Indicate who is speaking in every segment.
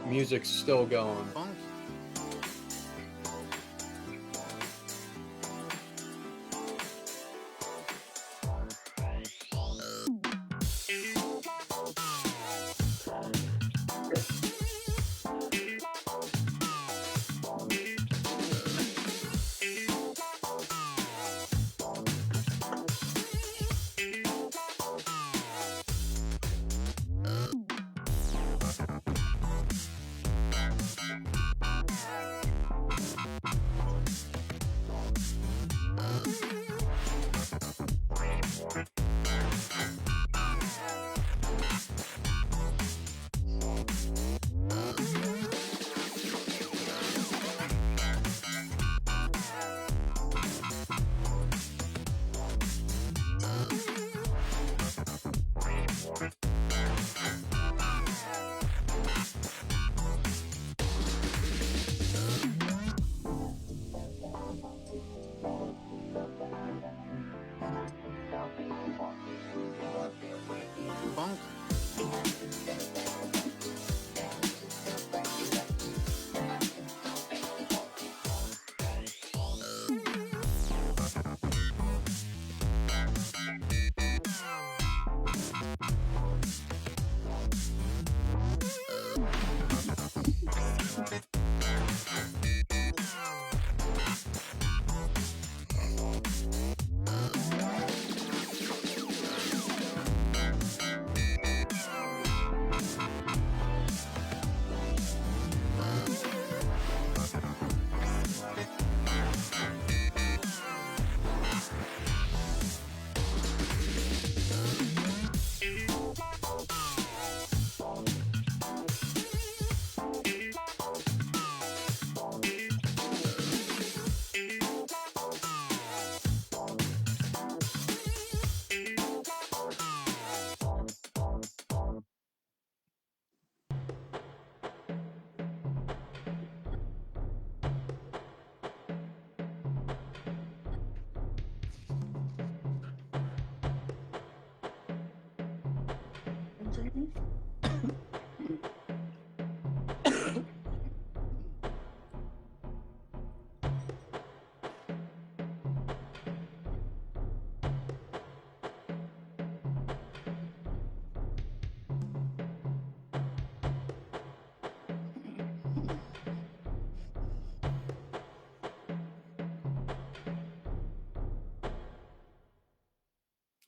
Speaker 1: Music's still going.
Speaker 2: Funk. Funk.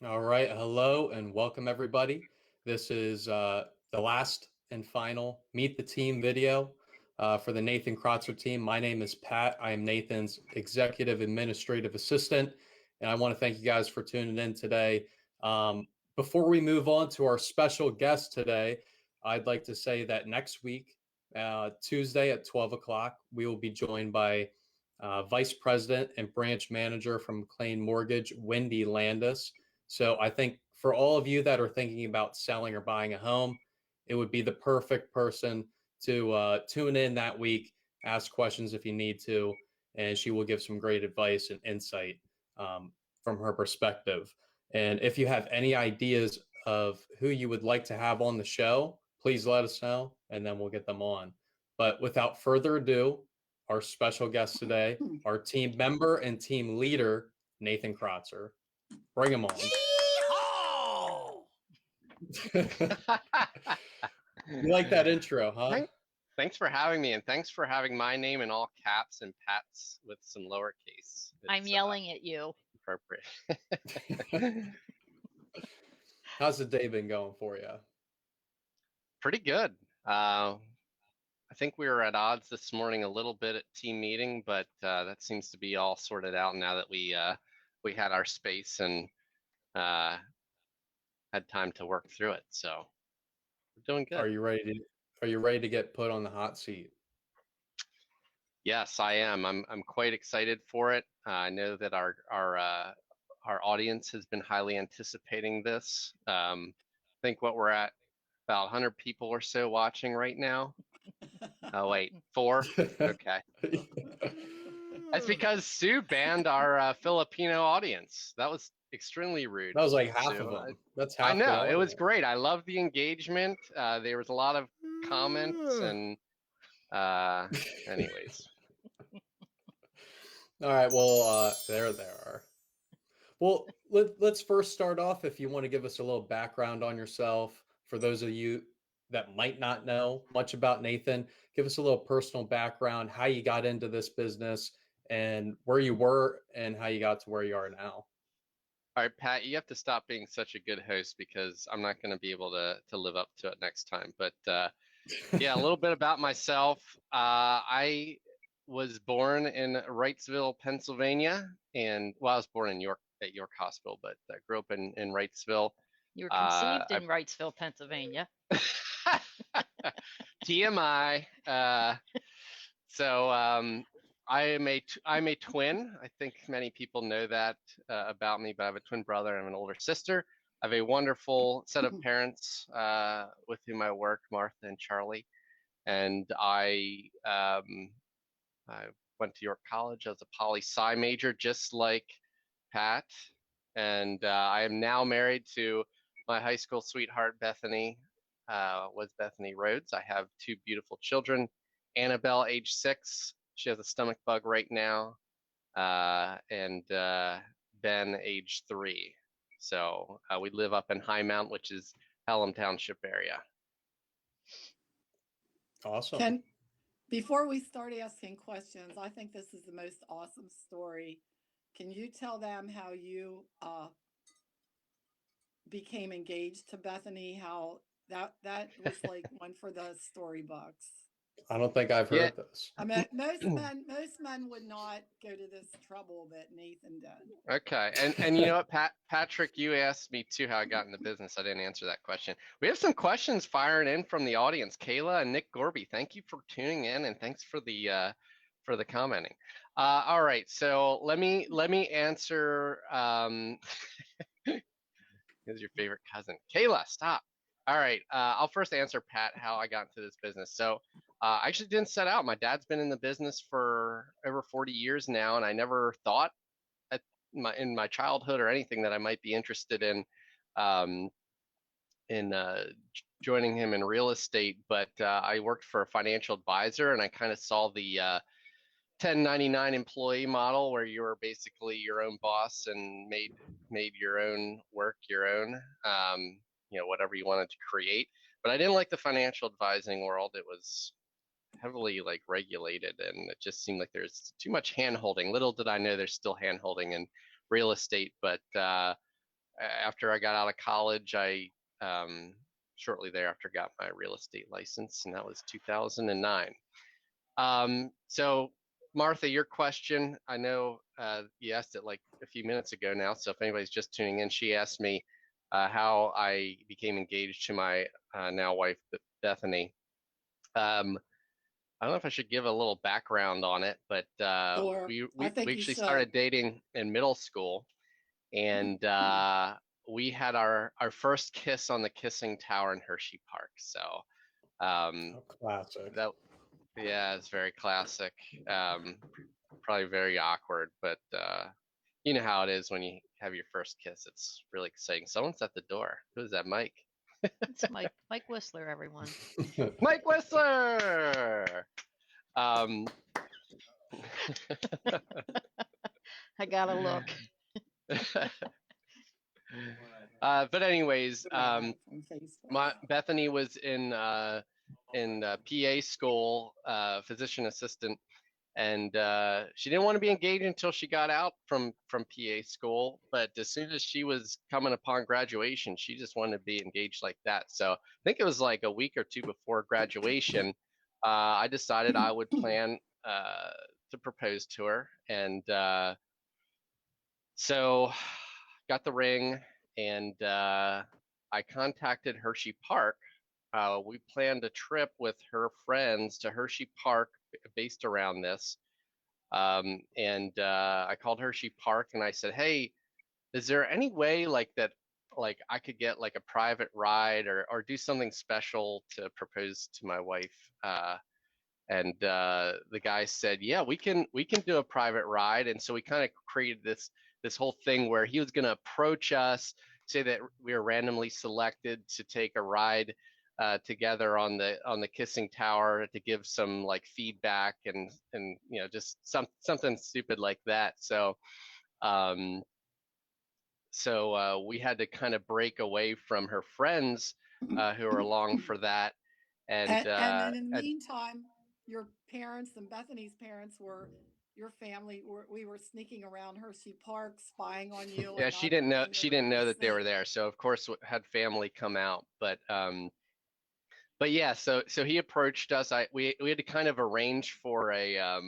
Speaker 1: All right. Hello and welcome, everybody. This is the last and final Meet the Team video for the Nathan Krotzer team. My name is Pat. I am Nathan's Executive Administrative Assistant, and I want to thank you guys for tuning in today. Before we move on to our special guest today, I'd like to say that next week, Tuesday at 12 o'clock, we will be joined by Vice President and Branch Manager from McLean Mortgage, Wendy Landis. So I think for all of you that are thinking about selling or buying a home, it would be the perfect person to tune in that week, ask questions if you need to, and she will give some great advice and insight from her perspective. And if you have any ideas of who you would like to have on the show, please let us know, and then we'll get them on. But without further ado, our special guest today, our team member and team leader, Nathan Krotzer. Bring him on. You like that intro, huh?
Speaker 3: Thanks for having me, and thanks for having my name in all caps and Pat's with some lowercase.
Speaker 4: I'm yelling at you.
Speaker 3: Appropriate.
Speaker 1: How's the day been going for you?
Speaker 3: Pretty good. I think we were at odds this morning a little bit at team meeting, but that seems to be all sorted out now that we had our space and had time to work through it. So we're doing good.
Speaker 1: Are you ready to get put on the hot seat?
Speaker 3: Yes, I am. I'm quite excited for it. I know that our audience has been highly anticipating this. I think what we're at, about 100 people or so watching right now. Oh wait, 4. Okay. That's because Sue banned our Filipino audience. That was extremely rude.
Speaker 1: That was like half of them. That's half.
Speaker 3: I know. It was great. I love the engagement. There was a lot of comments and Anyways.
Speaker 1: All right. Well, there they are. Well, let's first start off. If you want to give us a little background on yourself, for those of you that might not know much about Nathan, give us a little personal background, how you got into this business, and where you were, and how you got to where you are now.
Speaker 3: All right, Pat, you have to stop being such a good host because I'm not going to be able to live up to it next time. But yeah, a little bit about myself. I was born in Wrightsville, Pennsylvania, and well, I was born in York at York Hospital, but I grew up in Wrightsville.
Speaker 4: You were conceived in Wrightsville, Pennsylvania.
Speaker 3: TMI. So I'm a twin. I think many people know that about me, but I have a twin brother and an older sister. I have a wonderful set of parents with whom I work, Martha and Charlie. And I went to York College as a poli-sci major, just like Pat. And I am now married to my high school sweetheart, Bethany, was Bethany Rhodes. I have two beautiful children, Annabelle, age 6. She has a stomach bug right now, and Ben, age 3. So we live up in High Mount, which is Pelham Township area.
Speaker 1: Awesome.
Speaker 2: Before we start asking questions, I think this is the most awesome story. Can you tell them how you became engaged to Bethany? How that was like one for the storybooks.
Speaker 1: I don't think I've heard this.
Speaker 2: I mean, most men would not go to this trouble that Nathan did.
Speaker 3: Okay, and you know what, Patrick, you asked me too how I got in the business. I didn't answer that question. We have some questions firing in from the audience. Kayla and Nick Gorby, thank you for tuning in, and thanks for the commenting. All right, so let me answer. Who's your favorite cousin? Kayla, stop. All right, I'll first answer, Pat, how I got into this business. So I actually didn't set out. My dad's been in the business for over 40 years now, and I never thought in my childhood or anything that I might be interested in joining him in real estate. But I worked for a financial advisor, and I kind of saw the 1099 employee model where you were basically your own boss and made your own work your own, whatever you wanted to create. But I didn't like the financial advising world. It was heavily like regulated, and it just seemed like there's too much hand holding. Little did I know there's still hand holding in real estate. But after I got out of college, I shortly thereafter got my real estate license, and that was 2009. So Martha, your question, I know you asked it like a few minutes ago now, so if anybody's just tuning in, she asked me how I became engaged to my now wife, Bethany. I don't know if I should give a little background on it, but we actually started dating in middle school, and we had our first kiss on the kissing tower in Hershey Park. So
Speaker 1: classic.
Speaker 3: Yeah, it's very classic. Probably very awkward, but you know how it is when you have your first kiss. It's really exciting. Someone's at the door. Who is that, Mike?
Speaker 4: It's Mike Whistler, everyone.
Speaker 3: Mike Whistler!
Speaker 4: I gotta look.
Speaker 3: But anyways, Bethany was in PA school, physician assistant, and she didn't want to be engaged until she got out from PA school. But as soon as she was coming upon graduation, she just wanted to be engaged like that. So I think it was like a week or two before graduation, I decided I would plan to propose to her, and so got the ring, and I contacted Hershey Park. We planned a trip with her friends to Hershey Park based around this. And I called Hershey Park and I said, hey, is there any way like that, like I could get like a private ride or do something special to propose to my wife? And the guy said, yeah, we can do a private ride. And so we kind of created this whole thing where he was going to approach us, say that we were randomly selected to take a ride together on the kissing tower to give some like feedback and just something stupid like that. So we had to kind of break away from her friends who were along for that.
Speaker 2: And then in the meantime, your parents and Bethany's parents were your family. We were sneaking around Hershey Park, spying on you.
Speaker 3: Yeah,
Speaker 2: and
Speaker 3: she
Speaker 2: not
Speaker 3: didn't know.
Speaker 2: letting
Speaker 3: She
Speaker 2: everybody
Speaker 3: didn't know that they were
Speaker 2: see.
Speaker 3: there. So of course had family come out. But yeah. So he approached us. We had to kind of arrange for a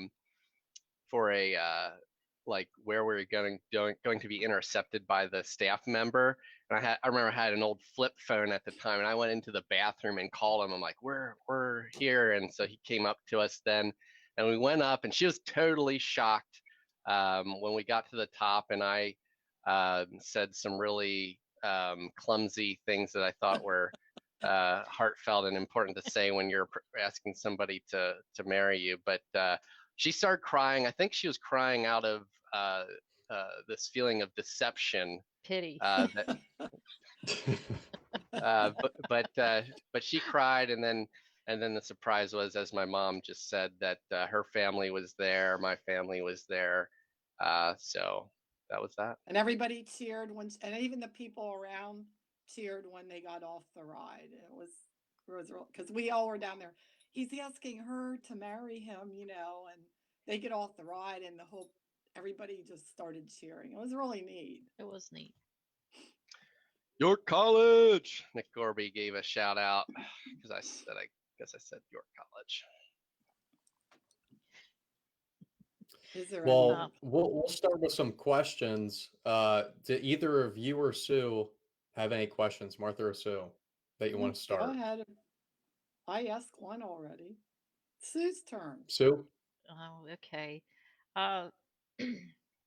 Speaker 3: like where we were going to be intercepted by the staff member. And I remember I had an old flip phone at the time, and I went into the bathroom and called him. I'm like, we're here. And so he came up to us then, and we went up, and she was totally shocked when we got to the top, and I said some really clumsy things that I thought were heartfelt and important to say when you're asking somebody to marry you. But she started crying. I think she was crying out of this feeling of deception.
Speaker 4: Pity.
Speaker 3: But she cried, and then the surprise was, as my mom just said, that her family was there, my family was there, so that was that.
Speaker 2: And everybody cheered and even the people around cheered when they got off the ride. It was because we all were down there. He's asking her to marry him, and they get off the ride, and everybody just started cheering. It was really neat.
Speaker 4: It was neat.
Speaker 3: York College. Nick Gorby gave a shout out because I said York College.
Speaker 1: Well, we'll start with some questions. Do either of you or Sue have any questions, Martha or Sue, that you want to start?
Speaker 2: Go ahead. I asked one already. Sue's turn.
Speaker 1: Sue?
Speaker 4: Oh, okay.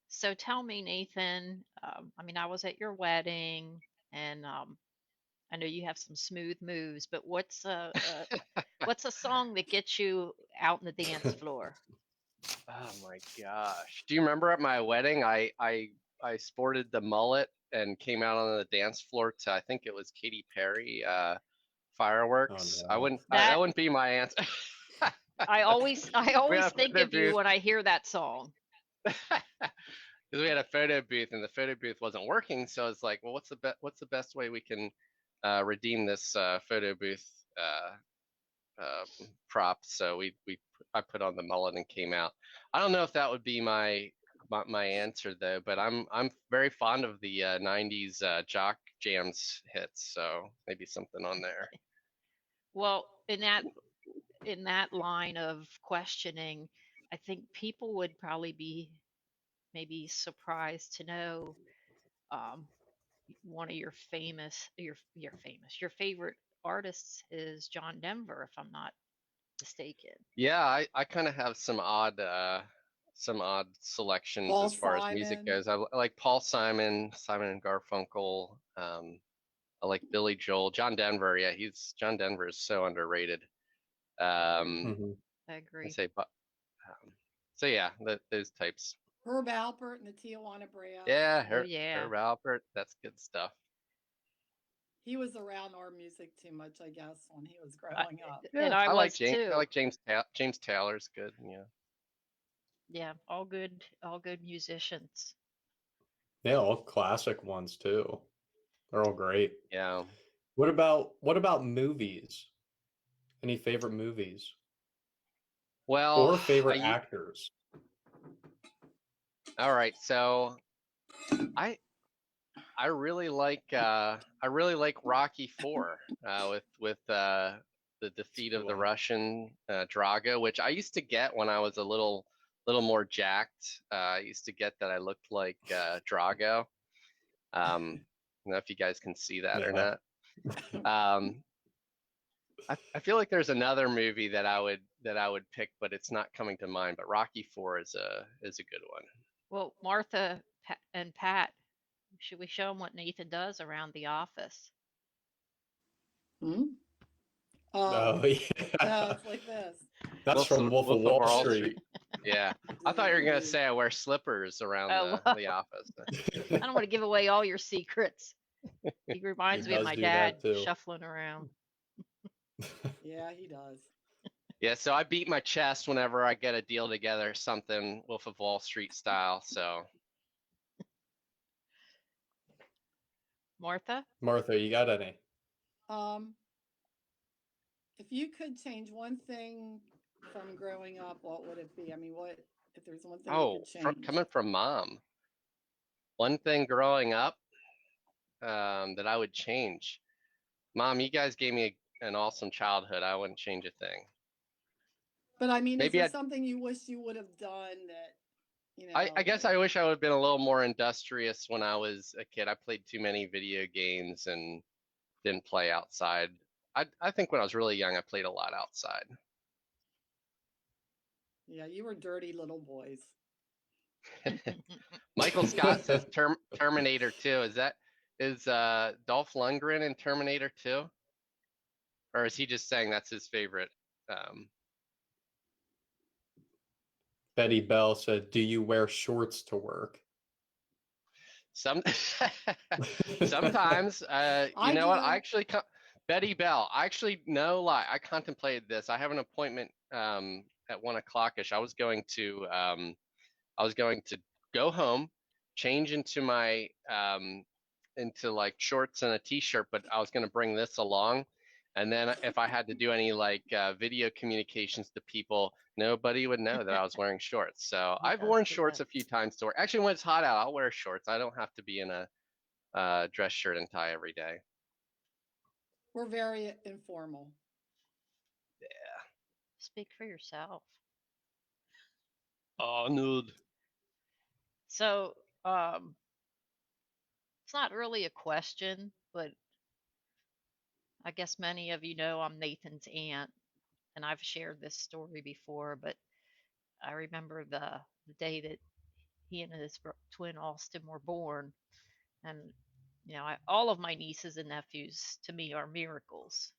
Speaker 4: So tell me, Nathan, I was at your wedding, and I know you have some smooth moves, but what's a song that gets you out on the dance floor?
Speaker 3: Oh my gosh. Do you remember at my wedding, I sported the mullet and came out on the dance floor to, I think it was Katy Perry, Fireworks.
Speaker 1: Oh, no.
Speaker 3: That wouldn't be my answer.
Speaker 4: I always think of you when I hear that song.
Speaker 3: Because we had a photo booth, and the photo booth wasn't working, so it's like, well, what's the best way we can redeem this photo booth prop? So I put on the mullet and came out. I don't know if that would be my answer though, but I'm very fond of the 90s jock jams hits, so maybe something on there.
Speaker 4: Well, in that line of questioning, I think people would probably be maybe surprised to know one of your favorite artists is John Denver, if I'm not mistaken.
Speaker 3: Yeah, I kind of have some odd selections
Speaker 2: Paul
Speaker 3: as far
Speaker 2: Simon.
Speaker 3: as music goes. I like Paul Simon, Simon and Garfunkel. I like Billy Joel, John Denver. Yeah, John Denver is so underrated.
Speaker 4: I agree.
Speaker 3: So yeah, those types.
Speaker 2: Herb Alpert and the Tijuana Brass.
Speaker 3: Yeah,
Speaker 4: Oh, yeah.
Speaker 3: Herb Alpert. That's good stuff.
Speaker 2: He was around our music too much, I guess, when he was growing up.
Speaker 3: Yeah,
Speaker 4: And I was
Speaker 3: James,
Speaker 4: too.
Speaker 3: I like James Taylor's good. Yeah.
Speaker 4: Yeah, all good musicians.
Speaker 1: Yeah, all classic ones too. They're all great.
Speaker 3: Yeah.
Speaker 1: What about movies? Any favorite movies?
Speaker 3: Well,
Speaker 1: Or favorite actors?
Speaker 3: All right, so I really like Rocky IV with the defeat of the Russian Drago, which I used to get when I was a little more jacked. I used to get that I looked like Drago. I don't know if you guys can see that or not. I feel like there's another movie that I would pick, but it's not coming to mind. But Rocky IV is a good one.
Speaker 4: Well, Martha and Pat, should we show them what Nathan does around the office?
Speaker 2: Hmm?
Speaker 1: Oh yeah.
Speaker 2: No, it's like this.
Speaker 1: That's from Wolf of Wall Street.
Speaker 3: Yeah, I thought you were gonna say I wear slippers around the office.
Speaker 4: I don't want to give away all your secrets. He reminds me of my dad shuffling around.
Speaker 2: Yeah, he does.
Speaker 3: Yeah, so I beat my chest whenever I get a deal together, something Wolf of Wall Street style. So
Speaker 4: Martha?
Speaker 1: Martha, you got any?
Speaker 2: Um, if you could change one thing from growing up, what would it be? I mean, what if there's one thing you could change?
Speaker 3: coming from mom, one thing growing up that I would change. Mom, you guys gave me an awesome childhood. I wouldn't change a thing.
Speaker 2: But I mean, is
Speaker 3: Maybe
Speaker 2: there
Speaker 3: I'd,
Speaker 2: something you wish you would have done that,
Speaker 3: I guess I wish I would have been a little more industrious when I was a kid. I played too many video games and didn't play outside. I think when I was really young, I played a lot outside.
Speaker 2: yeah, you were dirty little boys.
Speaker 3: Michael Scott says Terminator 2. Is Dolph Lundgren in Terminator 2? Or is he just saying that's his favorite? Um,
Speaker 1: Betty Bell said, "Do you wear shorts to work?"
Speaker 3: some sometimes, you
Speaker 2: I
Speaker 3: know what?
Speaker 2: do.
Speaker 3: I actually Betty Bell. I actually no lie. I contemplated this. I have an appointment at 1:00ish. I was going to go home, change into like shorts and a t-shirt, but I was going to bring this along. And then if I had to do any like video communications to people, nobody would know that I was wearing shorts. So I've
Speaker 4: Yes,
Speaker 3: worn
Speaker 4: yes.
Speaker 3: shorts a few times to work. Actually, when it's hot out, I'll wear shorts. I don't have to be in a dress shirt and tie every day.
Speaker 2: We're very informal.
Speaker 4: Speak for yourself.
Speaker 3: Oh, nude.
Speaker 4: So, it's not really a question, but I guess many of you know I'm Nathan's aunt, and I've shared this story before, but I remember the day that he and his twin Austin were born, and all of my nieces and nephews to me are miracles.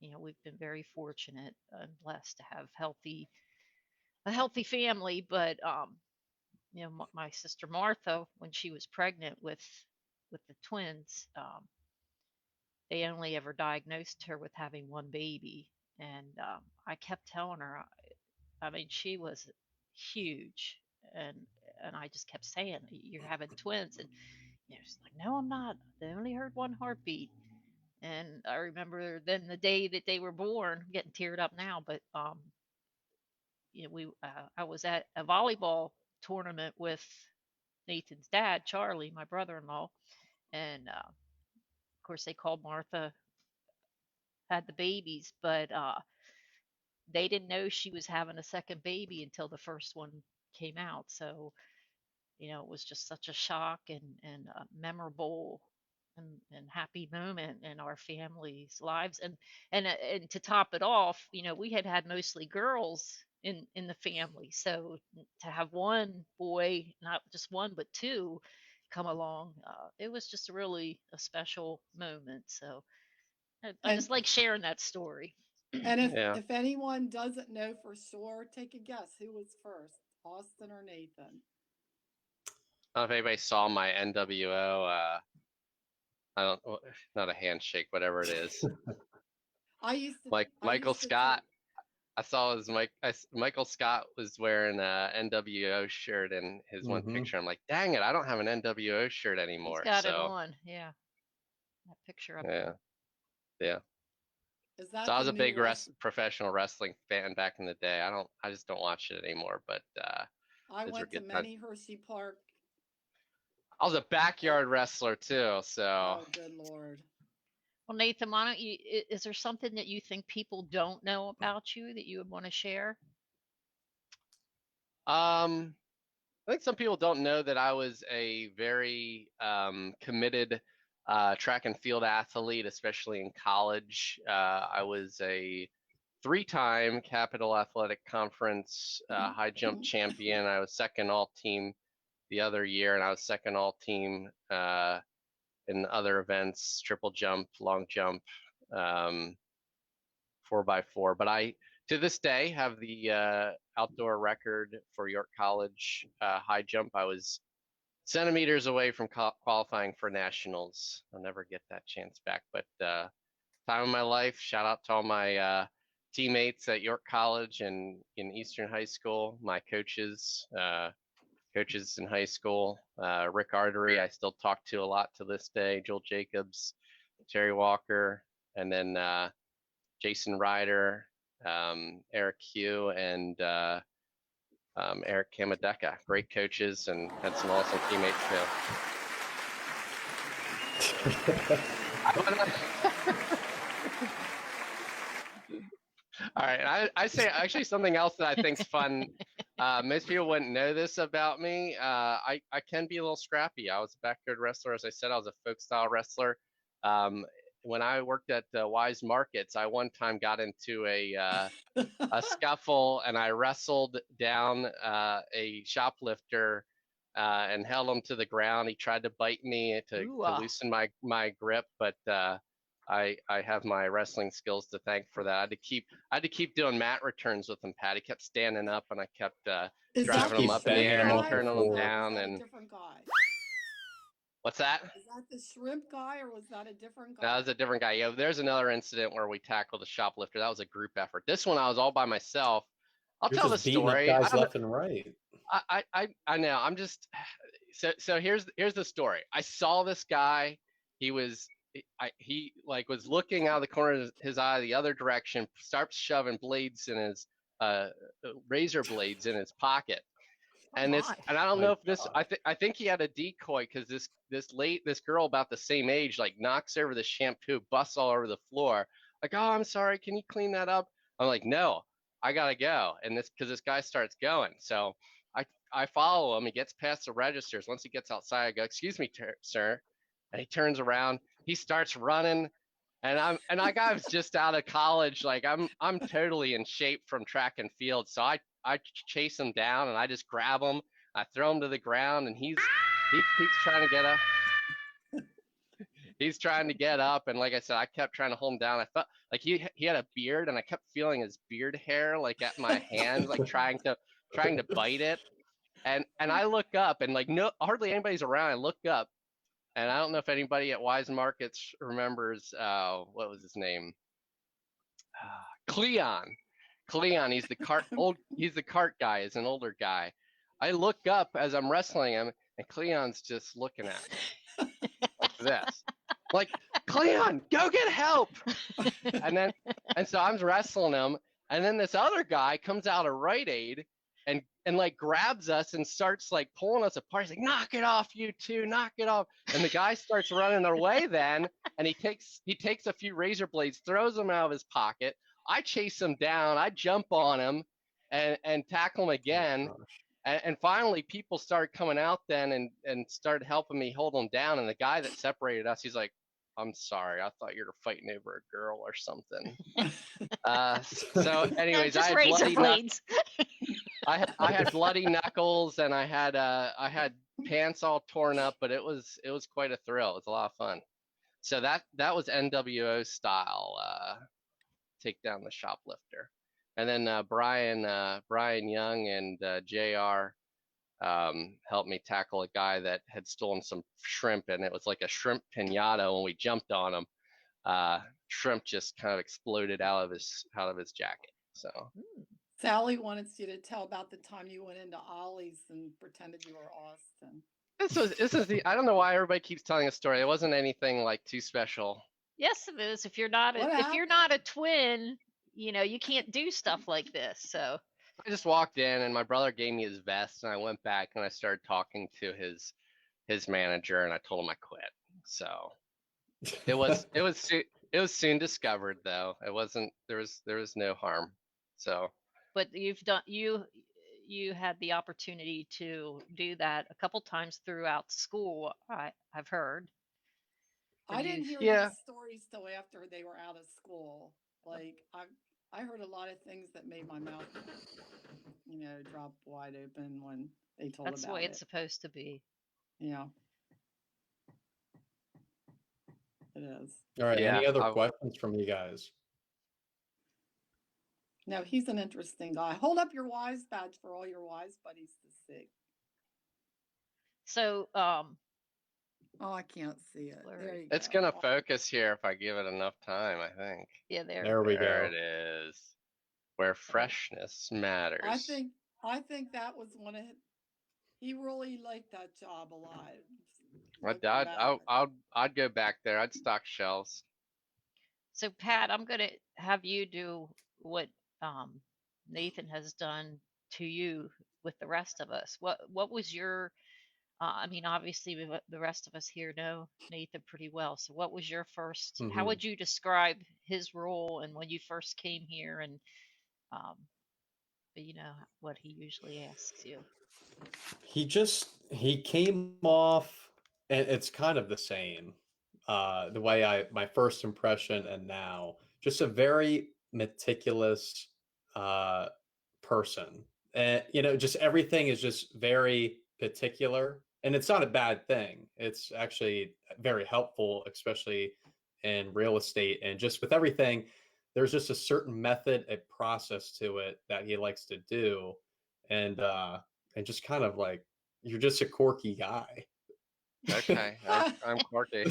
Speaker 4: We've been very fortunate and blessed to have a healthy family, but my sister Martha, when she was pregnant with the twins, they only ever diagnosed her with having one baby, and I kept telling her, I mean, she was huge, and I just kept saying, "You're having twins," and she's like, "No, I'm not. They only heard one heartbeat." And I remember then the day that they were born, I'm getting teared up now, but we I was at a volleyball tournament with Nathan's dad, Charlie, my brother-in-law, and of course they called Martha, had the babies, but they didn't know she was having a second baby until the first one came out. So it was just such a shock and a memorable and happy moment in our family's lives. And to top it off, we had mostly girls in the family. So to have one boy, not just one but two, come along, it was just really a special moment. So I
Speaker 2: And
Speaker 4: just like sharing that story.
Speaker 2: and if
Speaker 3: Yeah.
Speaker 2: if anyone doesn't know for sure, take a guess. Who was first, Austin or Nathan?
Speaker 3: I don't know if anybody saw my NWO. I don't, not a handshake, whatever it is.
Speaker 2: I used to.
Speaker 3: Like
Speaker 2: I
Speaker 3: Michael
Speaker 2: used to too.
Speaker 3: Scott. I saw his Michael Scott was wearing a NWO shirt in his one
Speaker 1: Mm-hmm.
Speaker 3: picture. I'm like, dang it, I don't have an NWO shirt
Speaker 4: He's
Speaker 3: anymore.
Speaker 4: got it
Speaker 3: So
Speaker 4: on. Yeah. That picture up
Speaker 3: yeah,
Speaker 4: there.
Speaker 3: yeah.
Speaker 2: Is
Speaker 3: So
Speaker 2: that
Speaker 3: I
Speaker 2: the
Speaker 3: was a
Speaker 2: new
Speaker 3: big professional wrestling fan back in the day. I just don't watch it anymore. But
Speaker 2: I
Speaker 3: those were
Speaker 2: went to
Speaker 3: good times.
Speaker 2: many Hershey Park.
Speaker 3: I was a backyard wrestler too. So
Speaker 2: Oh, good Lord.
Speaker 4: Well, Nathan, why don't you? Is there something that you think people don't know about you that you would want to share?
Speaker 3: I think some people don't know that I was a very committed track and field athlete, especially in college. I was a three-time Capital Athletic Conference high jump champion. I was second all team the other year, and I was second all team in other events, triple jump, long jump, 4x4. But I, to this day, have the outdoor record for York College high jump. I was centimeters away from qualifying for nationals. I'll never get that chance back, but time of my life. Shout out to all my teammates at York College and in Eastern High School, my coaches in high school, Rick Artery, I still talk to a lot to this day, Joel Jacobs, Terry Walker, and then Jason Ryder, Eric Hugh, and Eric Kamadeka. Great coaches and had some awesome teammates too. All right, I say actually something else that I think's fun. Most people wouldn't know this about me. I can be a little scrappy. I was a backyard wrestler, as I said. I was a folk style wrestler. When I worked at Wise Markets, I one time got into a scuffle and I wrestled down a shoplifter and held him to the ground. He tried to bite me to loosen my grip, but I have my wrestling skills to thank for that. I had to keep doing mat returns with him, Pat. He kept standing up and I kept driving him up in the air and turning him down. And
Speaker 2: different guy.
Speaker 3: What's that?
Speaker 2: Is that the shrimp guy or was that a different guy?
Speaker 3: That was a different guy. Yeah, there's another incident where we tackled a shoplifter. That was a group effort. This one I was all by myself. I'll tell the story.
Speaker 1: Guys left and right.
Speaker 3: I know. I'm just so here's the story. I saw this guy. He was looking out of the corner of his eye the other direction, starts shoving blades in his razor blades in his pocket. And I don't know if this, I think he had a decoy because this girl about the same age, like knocks over the shampoo, busts all over the floor. Like, oh, I'm sorry. Can you clean that up? I'm like, no, I gotta go. And because this guy starts going. So I follow him. He gets past the registers. Once he gets outside, I go, excuse me, sir. And he turns around, he starts running. And I was just out of college. Like I'm totally in shape from track and field. So I chase him down and I just grab him. I throw him to the ground and he keeps trying to get up. He's trying to get up. And like I said, I kept trying to hold him down. I felt like he had a beard and I kept feeling his beard hair, like at my hand, like trying to bite it. And I look up and like hardly anybody's around. I look up and I don't know if anybody at Wise Markets remembers, what was his name? Cleon. He's the cart guy, is an older guy. I look up as I'm wrestling him and Cleon's just looking at me like this. Like, Cleon, go get help. And so I'm wrestling him and then this other guy comes out of Rite Aid and like grabs us and starts like pulling us apart. He's like, knock it off, you two, knock it off. And the guy starts running away then, and he takes a few razor blades, throws them out of his pocket. I chase him down, I jump on him and tackle him again. And finally people started coming out then and started helping me hold him down. And the guy that separated us, he's like, I'm sorry, I thought you were fighting over a girl or something. So anyways,
Speaker 4: I had bloody blades.
Speaker 3: I had bloody knuckles and I had pants all torn up, but it was quite a thrill. It was a lot of fun. So that was NWO style, take down the shoplifter. And then Brian Young and JR helped me tackle a guy that had stolen some shrimp, and it was like a shrimp pinata. When we jumped on him, shrimp just kind of exploded out of his jacket. So
Speaker 2: Sally wanted you to tell about the time you went into Ollie's and pretended you were Austin.
Speaker 3: This is the, I don't know why everybody keeps telling a story. It wasn't anything like too special.
Speaker 4: Yes, it is. If you're not a twin, you can't do stuff like this. So
Speaker 3: I just walked in and my brother gave me his vest and I went back and I started talking to his manager and I told him I quit. So it was soon discovered though. It wasn't, there was no harm. So
Speaker 4: but you had the opportunity to do that a couple times throughout school, I've heard.
Speaker 2: I didn't hear these stories till after they were out of school. Like I heard a lot of things that made my mouth, drop wide open when they told about it.
Speaker 4: That's the way it's supposed to be.
Speaker 2: Yeah. It is.
Speaker 1: All right. Any other questions from you guys?
Speaker 2: No, he's an interesting guy. Hold up your Wise badge for all your Wise buddies to see.
Speaker 4: So,
Speaker 2: Oh, I can't see it. There
Speaker 4: Blurry.
Speaker 2: you
Speaker 3: It's
Speaker 2: go.
Speaker 3: gonna focus here if I give it enough time, I think.
Speaker 4: Yeah, there.
Speaker 1: There we
Speaker 3: There
Speaker 1: go.
Speaker 3: it is. Where freshness matters.
Speaker 2: I think that was one of he really liked that job a lot.
Speaker 3: I'd,
Speaker 2: Looking
Speaker 3: I'd,
Speaker 2: back.
Speaker 3: I'd go back there. I'd stock shelves.
Speaker 4: So Pat, I'm gonna have you do what Nathan has done to you with the rest of us. What was your I mean, obviously, the rest of us here know Nathan pretty well. So, what was your first? How
Speaker 1: Hmm.
Speaker 4: would you describe his role and when you first came here, and um, you know what he usually asks you?
Speaker 1: He came off, and it's kind of the same. The way my first impression and now, just a very meticulous uh, person, and just everything is just very particular, and it's not a bad thing. It's actually very helpful, especially in real estate, and just with everything. There's just a certain method, a process to it that he likes to do, and just kind of like you're just a quirky guy.
Speaker 3: Okay, I'm quirky.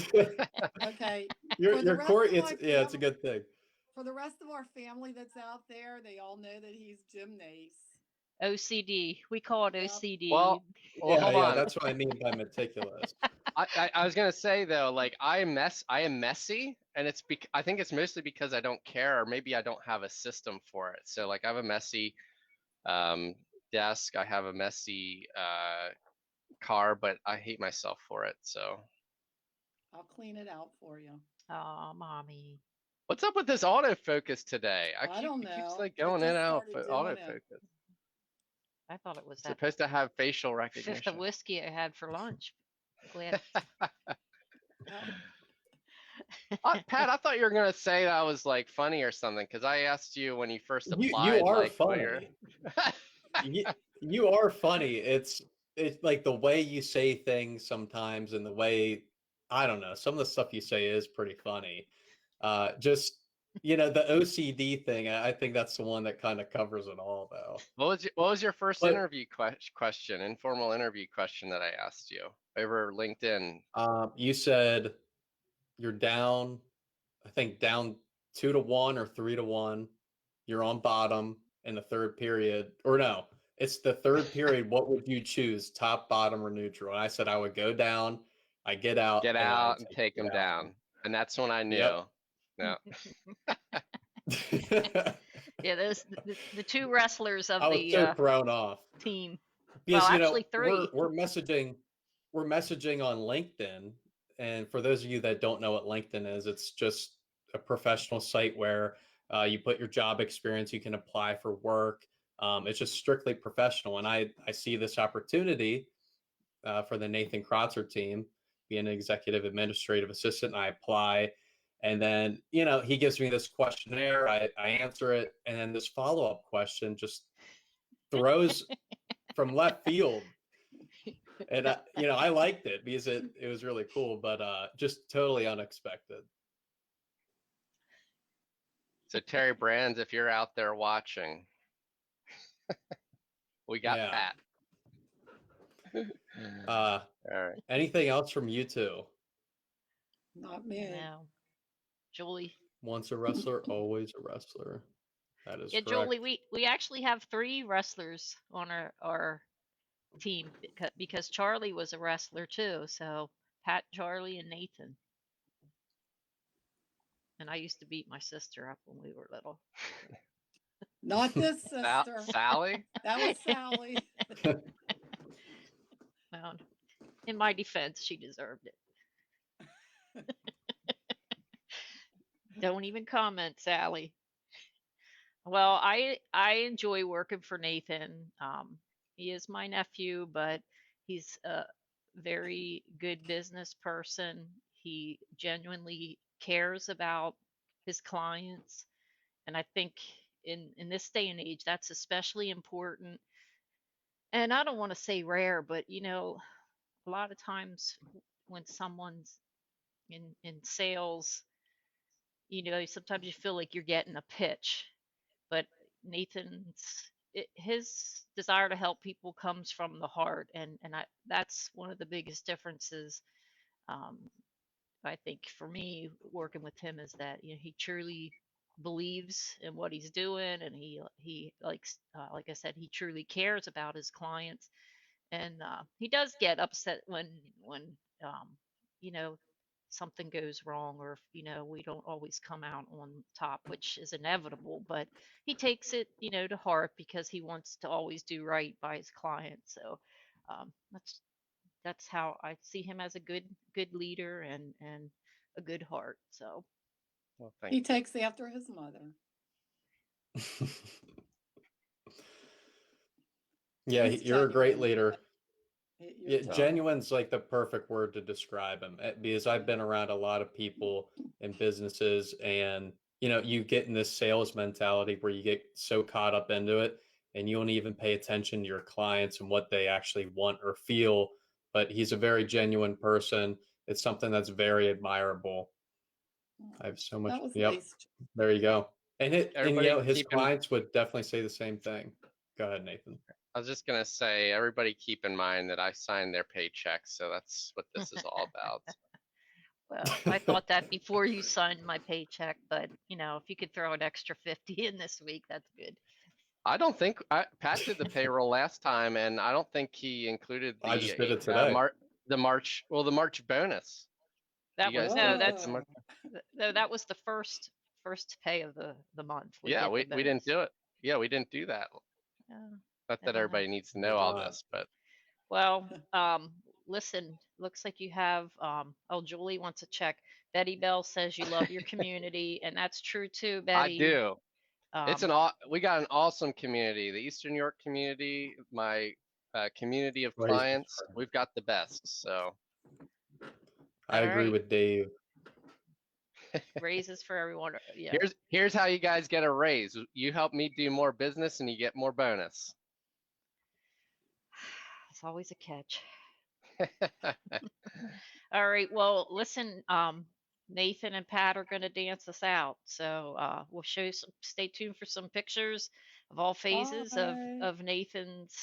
Speaker 2: Okay.
Speaker 1: you're
Speaker 2: For the
Speaker 1: you're
Speaker 2: rest
Speaker 1: quirky.
Speaker 2: of my
Speaker 1: It's a
Speaker 2: family,
Speaker 1: good thing.
Speaker 2: for the rest of our family that's out there, they all know that he's Jim Nace.
Speaker 4: OCD. We call it
Speaker 2: Yep.
Speaker 4: OCD.
Speaker 3: Well,
Speaker 1: Yeah,
Speaker 3: hold
Speaker 1: yeah,
Speaker 3: on.
Speaker 1: that's what I mean by meticulous.
Speaker 3: I was gonna say though, like I am messy, and I think it's mostly because I don't care, or maybe I don't have a system for it. So like I have a messy um, desk, I have a messy car, but I hate myself for it. So
Speaker 2: I'll clean it out for you.
Speaker 4: Oh, mommy.
Speaker 3: what's up with this autofocus today?
Speaker 2: I don't
Speaker 3: It keeps
Speaker 2: know.
Speaker 3: like
Speaker 2: It
Speaker 3: going in and
Speaker 2: just
Speaker 3: out,
Speaker 2: started
Speaker 3: but
Speaker 2: doing it.
Speaker 3: autofocus.
Speaker 4: I thought it was
Speaker 3: It's
Speaker 4: that
Speaker 3: supposed to have facial
Speaker 4: fifth of
Speaker 3: recognition.
Speaker 4: whiskey I had for lunch. Glad.
Speaker 3: Pat, I thought you were gonna say that was like funny or something, because I asked you when you first
Speaker 1: You
Speaker 3: applied,
Speaker 1: are
Speaker 3: like what your
Speaker 1: funny. you, you are funny. It's like the way you say things sometimes, and the way I don't know, some of the stuff you say is pretty funny. Just the OCD thing. I think that's the one that kind of covers it all, though.
Speaker 3: what was your first
Speaker 1: But
Speaker 3: interview question, informal interview question that I asked you over LinkedIn?
Speaker 1: you said you're down. I think down 2-1 or 3-1. You're on bottom in the third period, or no, it's the third period. What would you choose, top, bottom, or neutral? And I said I would go down, I get out,
Speaker 3: Get
Speaker 1: and then I
Speaker 3: out
Speaker 1: would
Speaker 3: and
Speaker 1: take
Speaker 3: take
Speaker 1: it
Speaker 3: them
Speaker 1: down.
Speaker 3: down, and that's when I
Speaker 1: Yep.
Speaker 3: knew. No,
Speaker 4: Yeah, those the two wrestlers of
Speaker 1: I was so
Speaker 4: the
Speaker 1: thrown off
Speaker 4: team. Well,
Speaker 1: because
Speaker 4: actually,
Speaker 1: we're
Speaker 4: three.
Speaker 1: messaging on LinkedIn, and for those of you that don't know what LinkedIn is, it's just a professional site where you put your job experience, you can apply for work. It's just strictly professional, and I see this opportunity for the Nathan Krotzer team, being an executive administrative assistant, and I apply. And then, he gives me this questionnaire, I answer it, and then this follow-up question just throws from left field. And I liked it because it was really cool, but just totally unexpected.
Speaker 3: so Terry Brands, if you're out there watching, we got
Speaker 1: Yeah.
Speaker 3: Pat.
Speaker 1: Uh,
Speaker 3: All right.
Speaker 1: anything else from you two?
Speaker 2: Not me.
Speaker 4: No, Julie.
Speaker 1: Once a wrestler, always a wrestler. That is
Speaker 4: Yeah, Julie.
Speaker 1: correct.
Speaker 4: We actually have three wrestlers on our team because Charlie was a wrestler too. So Pat, Charlie, and Nathan. And I used to beat my sister up when we were little.
Speaker 2: Not this sister.
Speaker 3: Sally?
Speaker 2: That was Sally.
Speaker 4: Well, in my defense, she deserved it. Don't even comment, Sally. Well, I enjoy working for Nathan. He is my nephew, but he's a very good business person. He genuinely cares about his clients, and I think in this day and age, that's especially important. And I don't want to say rare, but a lot of times when someone's in sales, sometimes you feel like you're getting a pitch, but his desire to help people comes from the heart, and that's one of the biggest differences um, I think for me, working with him is that he truly believes in what he's doing, and he likes, like I said, he truly cares about his clients, and he does get upset when um, you know something goes wrong, or if, we don't always come out on top, which is inevitable, but he takes it to heart because he wants to always do right by his clients. So that's how I see him, as a good leader and a good heart. So
Speaker 3: Well, thank
Speaker 2: He
Speaker 3: you.
Speaker 2: takes after his mother.
Speaker 1: Yeah,
Speaker 2: He's
Speaker 1: you're a great
Speaker 2: genuine.
Speaker 1: leader.
Speaker 2: You're
Speaker 1: Yeah,
Speaker 2: genuine.
Speaker 1: genuine's like the perfect word to describe him, because I've been around a lot of people in businesses, and you get in this sales mentality where you get so caught up into it and you don't even pay attention to your clients and what they actually want or feel. But he's a very genuine person. It's something that's very admirable. I have so much.
Speaker 2: That was
Speaker 1: Yep,
Speaker 2: nice.
Speaker 1: there you go. And
Speaker 3: Everybody
Speaker 1: his
Speaker 3: keep in,
Speaker 1: clients would definitely say the same thing. Go ahead, Nathan.
Speaker 3: I was just gonna say, everybody keep in mind that I signed their paychecks, so that's what this is all about.
Speaker 4: well, I thought that before you signed my paycheck, but if you could throw an extra 50 in this week, that's good.
Speaker 3: I don't think Pat did the payroll last time, and I don't think he included
Speaker 1: I just did it today.
Speaker 3: the March bonus.
Speaker 4: That
Speaker 3: You
Speaker 4: was
Speaker 3: guys
Speaker 4: no,
Speaker 3: didn't get
Speaker 4: that's
Speaker 3: the March.
Speaker 4: no, that was the first pay of the month. We
Speaker 3: Yeah,
Speaker 4: get the
Speaker 3: we didn't
Speaker 4: bonus.
Speaker 3: do it. Yeah, we didn't do that.
Speaker 4: Uh,
Speaker 3: Not
Speaker 4: I
Speaker 3: that
Speaker 4: don't know.
Speaker 3: everybody needs to
Speaker 1: We
Speaker 3: know
Speaker 1: did
Speaker 3: all
Speaker 1: not.
Speaker 3: this, but
Speaker 4: Well, listen, looks like you have, oh, Julie wants to check. Betty Bell says you love your community, and that's true too,
Speaker 3: I
Speaker 4: Betty.
Speaker 3: do. It's
Speaker 4: Um,
Speaker 3: we got an awesome community. The Eastern York community, my community of
Speaker 1: Raise the
Speaker 3: clients,
Speaker 1: flag.
Speaker 3: we've got the best. So
Speaker 1: I
Speaker 4: all
Speaker 1: agree
Speaker 4: right,
Speaker 1: with Dave.
Speaker 4: raises for everyone. Yeah,
Speaker 3: here's how you guys get a raise. You help me do more business, and you get more bonus.
Speaker 4: it's always a catch. All right, well, listen, Nathan and Pat are going to dance us out. So we'll show you some, stay tuned for some pictures of all phases
Speaker 2: Bye.
Speaker 4: of Nathan's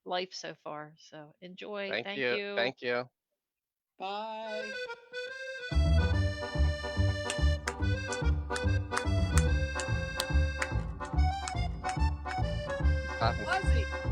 Speaker 4: life so far. So enjoy.
Speaker 3: Thank
Speaker 4: Thank
Speaker 3: you.
Speaker 4: you.
Speaker 3: Thank you.
Speaker 2: Bye.
Speaker 3: Clapping.
Speaker 2: Fuzzy.